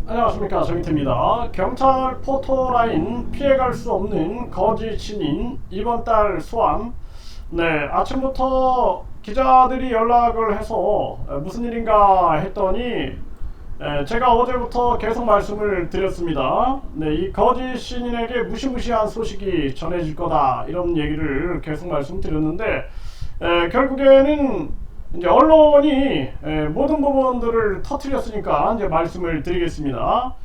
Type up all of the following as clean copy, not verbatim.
안녕하십니까, 정희태입니다. 경찰 포토라인 피해갈 수 없는 거짓 신인 이번 달 소환. 네, 아침부터 기자들이 연락을 해서 무슨 일인가 했더니 제가 어제부터 계속 말씀을 드렸습니다. 네, 이 거짓 신인에게 무시무시한 소식이 전해질 거다, 이런 얘기를 계속 말씀드렸는데 결국에는 이제 언론이 모든 부분들을 터뜨렸으니까 이제 말씀을 드리겠습니다.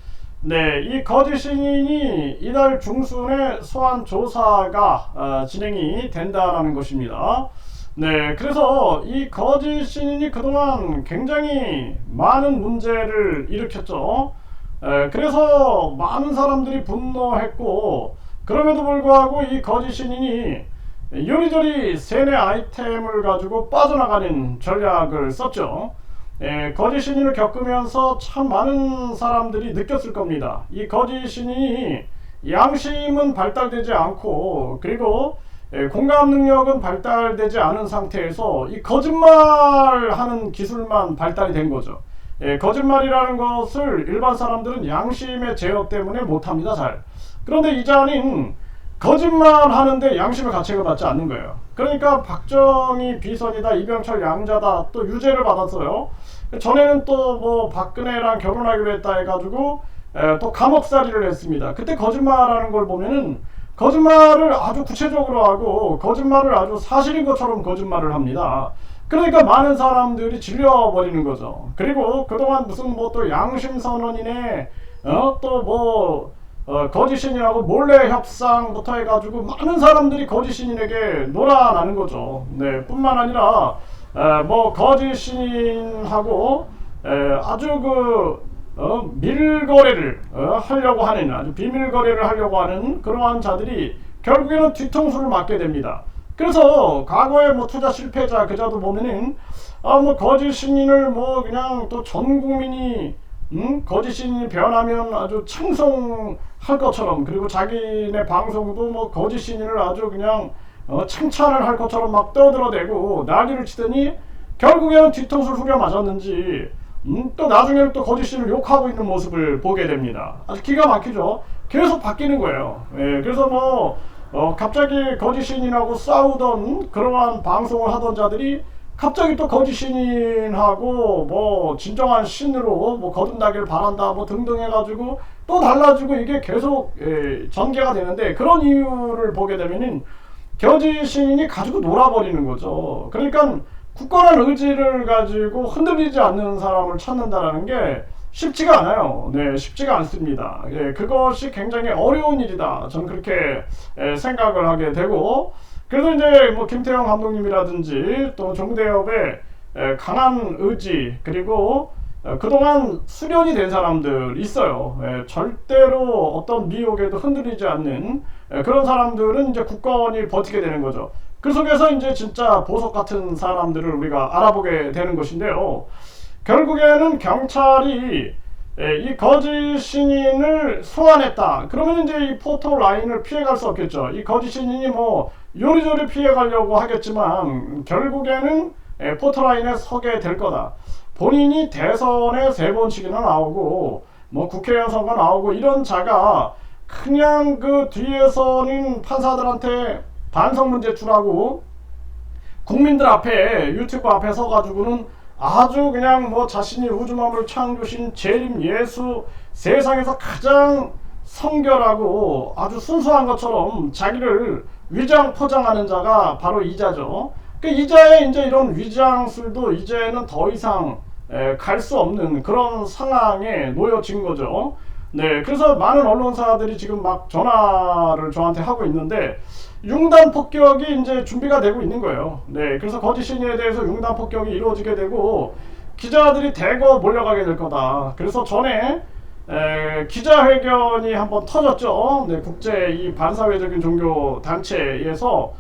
네, 이 거짓 신인이 이달 중순에 소환 조사가 진행이 된다는 것입니다. 네, 그래서 이 거짓 신인이 그동안 굉장히 많은 문제를 일으켰죠. 그래서 많은 사람들이 분노했고, 그럼에도 불구하고 이 거짓 신인이 요리조리 세뇌 아이템을 가지고 빠져나가는 전략을 썼죠. 거짓 신인을 겪으면서 참 많은 사람들이 느꼈을 겁니다. 이 거짓 신인이 양심은 발달되지 않고, 그리고 공감 능력은 발달되지 않은 상태에서 이 거짓말하는 기술만 발달이 된 거죠. 거짓말이라는 것을 일반 사람들은 양심의 제어 때문에 못합니다, 잘. 그런데 이자는 거짓말 하는데 양심의 가책을 받지 않는 거예요. 그러니까 박정희 비선이다, 이병철 양자다, 또 유죄를 받았어요. 전에는 또 뭐 박근혜랑 결혼하기로 했다 해가지고 또 감옥살이를 했습니다. 그때 거짓말하는 걸 보면은 거짓말을 아주 구체적으로 하고, 거짓말을 아주 사실인 것처럼 거짓말을 합니다. 그러니까 많은 사람들이 질려버리는 거죠. 그리고 그동안 무슨 뭐 또 양심선언이네, 또뭐 거짓신이라고 몰래 협상부터 해가지고 많은 사람들이 거짓신인에게 놀아나는 거죠. 네, 뿐만 아니라 뭐 거짓신하고 아주 밀거래를 하려고 하는, 아주 비밀거래를 하려고 하는 그러한 자들이 결국에는 뒤통수를 맞게 됩니다. 그래서 과거에 뭐 투자 실패자 그자도 보면은 뭐 거짓 신인을 뭐 그냥 또 전 국민이 거짓 신인이 변하면 아주 찬송할 것처럼, 그리고 자기네 방송도 뭐 거짓 신인을 아주 그냥 칭찬을 할 것처럼 막 떠들어대고 난리를 치더니 결국에는 뒤통수를 후려 맞았는지 또 나중에는 또 거짓 신을 욕하고 있는 모습을 보게 됩니다. 아주 기가 막히죠. 계속 바뀌는 거예요. 그래서 뭐 갑자기 거짓 신인하고 싸우던 그러한 방송을 하던 자들이 갑자기 또 거짓 신인하고 뭐 진정한 신으로 뭐 거듭나길 바란다 뭐 등등 해가지고 또 달라지고, 이게 계속 전개가 되는데, 그런 이유를 보게 되면은 거짓 신인이 가지고 놀아버리는 거죠. 그러니까 굳건한 의지를 가지고 흔들리지 않는 사람을 찾는다라는 게 쉽지가 않아요. 네, 쉽지가 않습니다. 그것이 굉장히 어려운 일이다, 저는 그렇게 생각을 하게 되고, 그래서 이제 뭐 김태형 감독님이라든지 또 정대협의 강한 의지, 그리고 그동안 수련이 된 사람들 있어요. 절대로 어떤 미혹에도 흔들리지 않는 그런 사람들은 이제 굳건히 버티게 되는 거죠. 그 속에서 이제 진짜 보석 같은 사람들을 우리가 알아보게 되는 것인데요. 결국에는 경찰이 이 거짓 신인을 소환했다. 그러면 이제 이 포토 라인을 피해갈 수 없겠죠. 이 거짓 신인이 뭐 요리조리 피해가려고 하겠지만 결국에는 포토 라인에 서게 될 거다. 본인이 대선에 3번씩이나 나오고 뭐 국회의원 선거 나오고 이런 자가 그냥 그 뒤에서는 판사들한테 반성 문제 주라고 국민들 앞에, 유튜브 앞에 서가지고는 아주 그냥 뭐 자신이 우주만물 창조신 재림 예수, 세상에서 가장 성결하고 아주 순수한 것처럼 자기를 위장 포장하는 자가 바로 이자죠. 그 이자의 이제 이런 위장술도 이제는 더 이상 갈 수 없는 그런 상황에 놓여진 거죠. 네, 그래서 많은 언론사들이 지금 막 전화를 저한테 하고 있는데 융단 폭격이 이제 준비가 되고 있는 거예요. 네, 그래서 거짓 신인에 대해서 융단 폭격이 이루어지게 되고 기자들이 대거 몰려가게 될 거다. 그래서 전에 기자회견이 한번 터졌죠. 네, 국제 이 반사회적인 종교 단체에서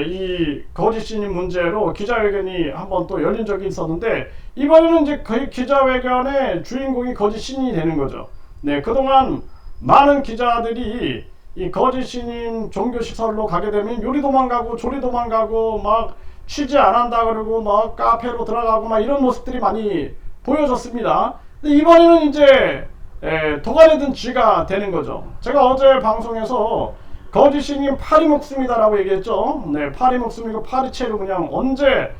이 거짓 신인 문제로 기자회견이 한번 또 열린 적이 있었는데, 이번에는 이제 그 기자회견의 주인공이 거짓 신인이 되는 거죠. 네, 그동안 많은 기자들이 이 거짓 신인 종교 시설로 가게 되면 요리 도망가고 조리 도망가고 막 취재 안 한다 그러고 막 카페로 들어가고 막 이런 모습들이 많이 보여졌습니다. 근데 이번에는 이제 도가니든 쥐가 되는 거죠. 제가 어제 방송에서 거짓 신인 파리 목숨이다라고 얘기했죠. 네, 파리 목숨이고 파리채로 그냥 언제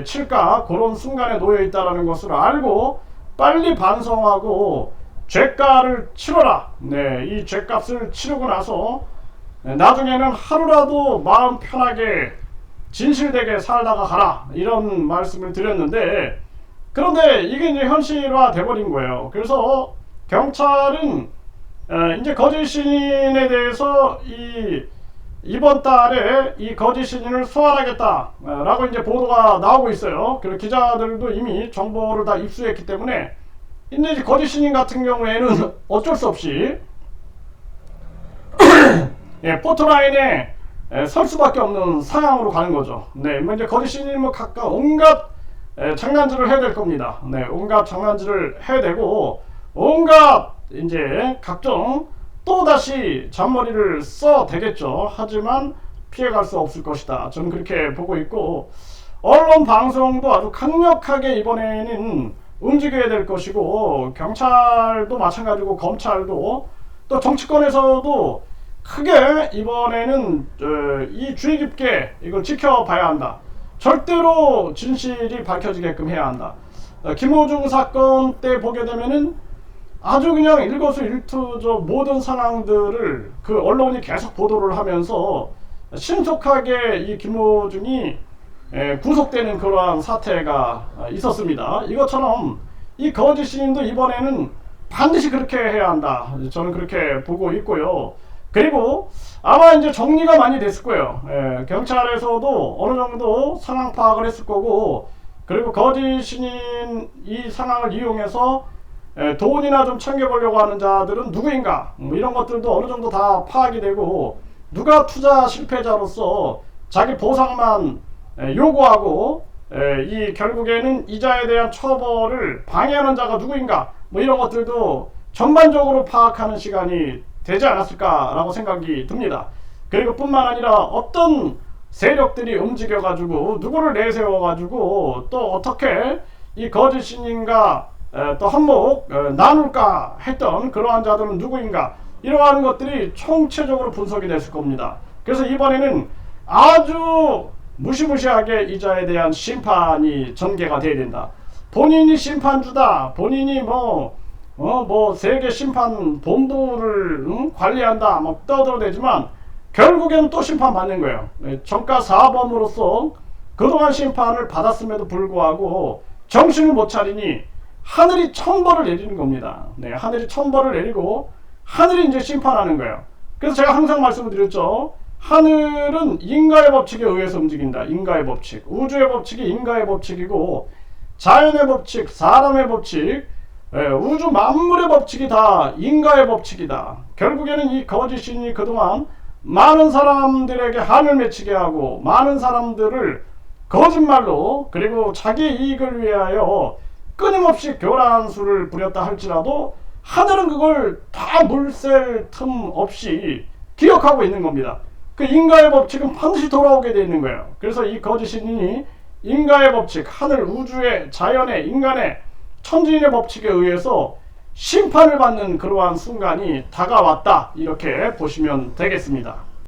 칠까 그런 순간에 놓여 있다라는 것을 알고 빨리 반성하고 죄가를 치러라. 네, 이 죄값을 치르고 나서 나중에는 하루라도 마음 편하게 진실되게 살다가 가라 이런 말씀을 드렸는데, 그런데 이게 이제 현실화 돼버린 거예요. 그래서 경찰은 이제 거짓 신인에 대해서 이번 달에 이 거짓 신인을 소환하겠다라고 이제 보도가 나오고 있어요. 그리고 기자들도 이미 정보를 다 입수했기 때문에 이제 거짓 신인 같은 경우에는 어쩔 수 없이 포토라인에 설 수밖에 없는 상황으로 가는 거죠. 네, 뭐 이제 거짓 신인 뭐 각각 온갖 장난질을 해야 될 겁니다. 네, 온갖 장난질을 해야 되고 온갖 이제 각종 또 다시 잔머리를 써 대겠죠. 하지만 피해갈 수 없을 것이다. 저는 그렇게 보고 있고, 언론 방송도 아주 강력하게 이번에는 움직여야 될 것이고, 경찰도 마찬가지고 검찰도 또 정치권에서도 크게 이번에는 이 주의 깊게 이걸 지켜봐야 한다. 절대로 진실이 밝혀지게끔 해야 한다. 김호중 사건 때 보게 되면은 아주 그냥 일거수일투족 모든 상황들을 그 언론이 계속 보도를 하면서 신속하게 이 김호중이 구속되는 그러한 사태가 있었습니다. 이것처럼 이 거짓 신인도 이번에는 반드시 그렇게 해야 한다. 저는 그렇게 보고 있고요. 그리고 아마 이제 정리가 많이 됐을 거예요. 경찰에서도 어느 정도 상황 파악을 했을 거고, 그리고 거짓 신인 이 상황을 이용해서 돈이나 좀 챙겨보려고 하는 자들은 누구인가, 이런 것들도 어느 정도 다 파악이 되고, 누가 투자 실패자로서 자기 보상만 요구하고 이 결국에는 이자에 대한 처벌을 방해하는 자가 누구인가, 뭐 이런 것들도 전반적으로 파악하는 시간이 되지 않았을까라고 생각이 듭니다. 그리고 뿐만 아니라 어떤 세력들이 움직여 가지고 누구를 내세워 가지고 또 어떻게 이 거짓 신인과 또 한몫 나눌까 했던 그러한 자들은 누구인가, 이러한 것들이 총체적으로 분석이 됐을 겁니다. 그래서 이번에는 아주 무시무시하게 이자에 대한 심판이 전개가 돼야 된다. 본인이 심판주다, 본인이 세계 심판 본부를 관리한다, 막 떠들어대지만 결국에는 또 심판받는 거예요. 정가사범으로서 그동안 심판을 받았음에도 불구하고 정신을 못 차리니 하늘이 천벌을 내리는 겁니다. 네, 하늘이 천벌을 내리고 하늘이 이제 심판하는 거예요. 그래서 제가 항상 말씀을 드렸죠. 하늘은 인가의 법칙에 의해서 움직인다. 인가의 법칙, 우주의 법칙이 인가의 법칙이고, 자연의 법칙, 사람의 법칙, 우주 만물의 법칙이 다 인가의 법칙이다. 결국에는 이 거짓 신이 그동안 많은 사람들에게 한을 맺히게 하고, 많은 사람들을 거짓말로, 그리고 자기 이익을 위하여 끊임없이 교란수를 부렸다 할지라도 하늘은 그걸 다 물샐 틈 없이 기억하고 있는 겁니다. 그 인가의 법칙은 반드시 돌아오게 되어 있는 거예요. 그래서 이 거짓 신이 인가의 법칙, 하늘, 우주의, 자연의, 인간의, 천지인의 법칙에 의해서 심판을 받는 그러한 순간이 다가왔다, 이렇게 보시면 되겠습니다.